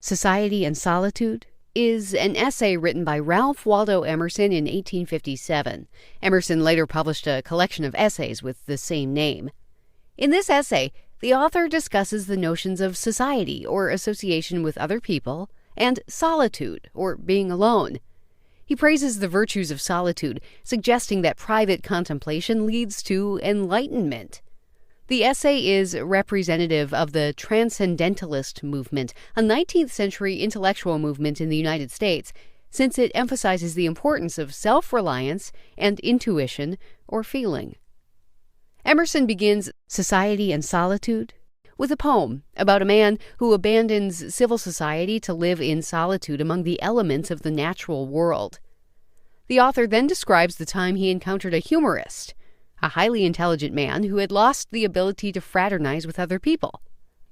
Society and Solitude is an essay written by Ralph Waldo Emerson in 1857. Emerson later published a collection of essays with the same name. In this essay, the author discusses the notions of society, or association with other people, and solitude, or being alone. He praises the virtues of solitude, suggesting that private contemplation leads to enlightenment. The essay is representative of the Transcendentalist movement, a 19th century intellectual movement in the United States, since it emphasizes the importance of self-reliance and intuition or feeling. Emerson begins Society and Solitude with a poem about a man who abandons civil society to live in solitude among the elements of the natural world. The author then describes the time he encountered a humorist, a highly intelligent man who had lost the ability to fraternize with other people.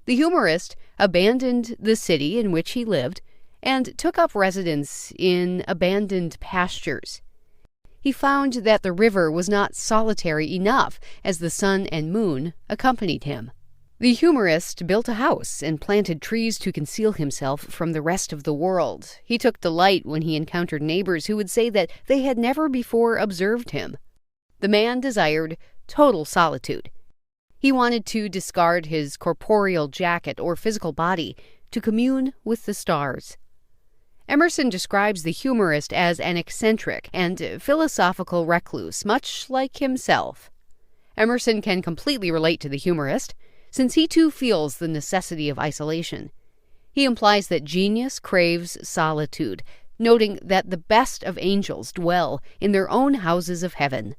The humorist abandoned the city in which he lived and took up residence in abandoned pastures. He found that the river was not solitary enough, as the sun and moon accompanied him. The humorist built a house and planted trees to conceal himself from the rest of the world. He took delight when he encountered neighbors who would say that they had never before observed him. The man desired total solitude. He wanted to discard his corporeal jacket or physical body to commune with the stars. Emerson describes the humorist as an eccentric and philosophical recluse, much like himself. Emerson can completely relate to the humorist, since he too feels the necessity of isolation. He implies that genius craves solitude, noting that the best of angels dwell in their own houses of heaven.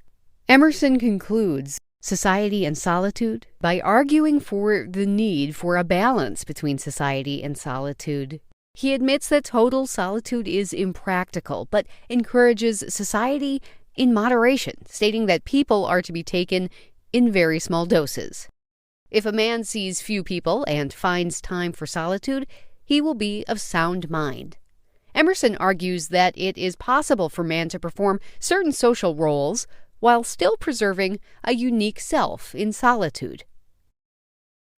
Emerson concludes Society and Solitude by arguing for the need for a balance between society and solitude. He admits that total solitude is impractical, but encourages society in moderation, stating that people are to be taken in very small doses. If a man sees few people and finds time for solitude, he will be of sound mind. Emerson argues that it is possible for man to perform certain social roles while still preserving a unique self in solitude.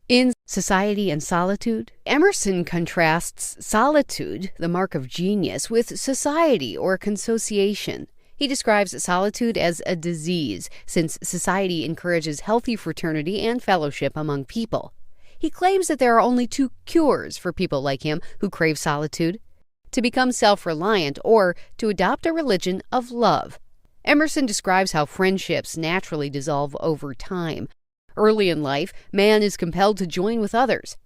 In Society and Solitude, Emerson contrasts solitude, the mark of genius, with society or consociation. He describes solitude as a disease, since society encourages healthy fraternity and fellowship among people. He claims that there are only two cures for people like him who crave solitude: to become self-reliant or to adopt a religion of love. Emerson describes how friendships naturally dissolve over time. Early in life, man is compelled to join with others.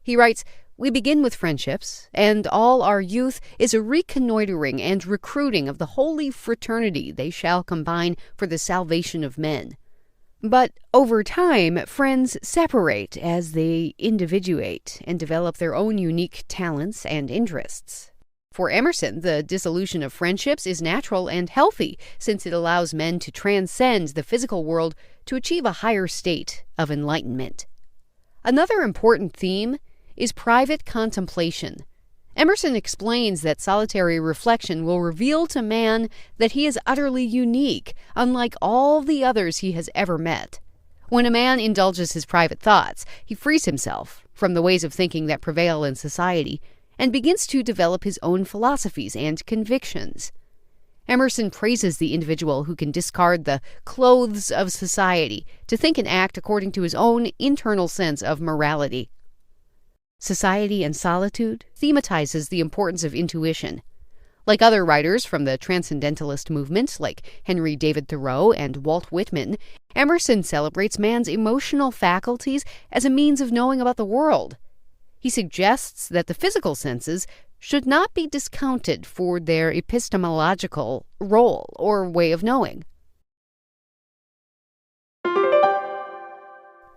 He writes, "We begin with friendships, and all our youth is a reconnoitering and recruiting of the holy fraternity they shall combine for the salvation of men. But over time, friends separate as they individuate and develop their own unique talents and interests." For Emerson, the dissolution of friendships is natural and healthy, since it allows men to transcend the physical world to achieve a higher state of enlightenment. Another important theme is private contemplation. Emerson explains that solitary reflection will reveal to man that he is utterly unique, unlike all the others he has ever met. When a man indulges his private thoughts, he frees himself from the ways of thinking that prevail in society and begins to develop his own philosophies and convictions. Emerson praises the individual who can discard the clothes of society to think and act according to his own internal sense of morality. Society and Solitude thematizes the importance of intuition. Like other writers from the Transcendentalist movement, like Henry David Thoreau and Walt Whitman, Emerson celebrates man's emotional faculties as a means of knowing about the world. He suggests that the physical senses should not be discounted for their epistemological role or way of knowing.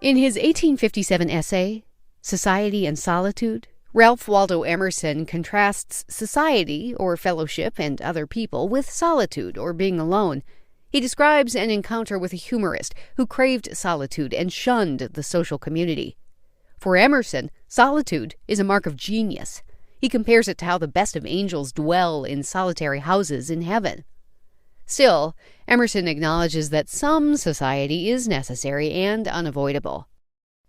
In his 1857 essay, Society and Solitude, Ralph Waldo Emerson contrasts society, or fellowship and other people, with solitude, or being alone. He describes an encounter with a humorist who craved solitude and shunned the social community. For Emerson, solitude is a mark of genius. He compares it to how the best of angels dwell in solitary houses in heaven. Still, Emerson acknowledges that some society is necessary and unavoidable.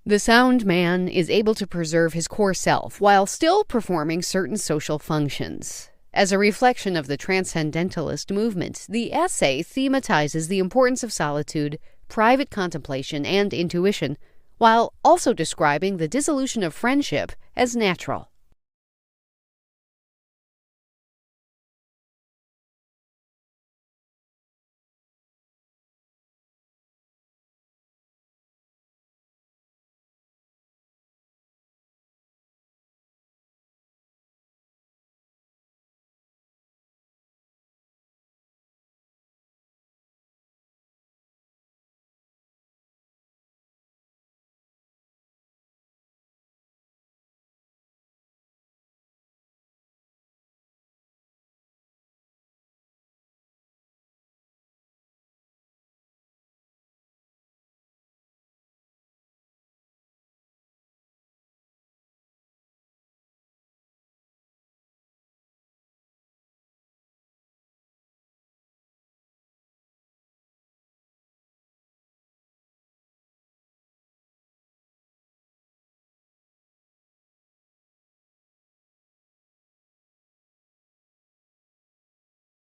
The sound man is able to preserve his core self while still performing certain social functions. As a reflection of the transcendentalist movement, the essay thematizes the importance of solitude, private contemplation, and intuition, while also describing the dissolution of friendship as natural.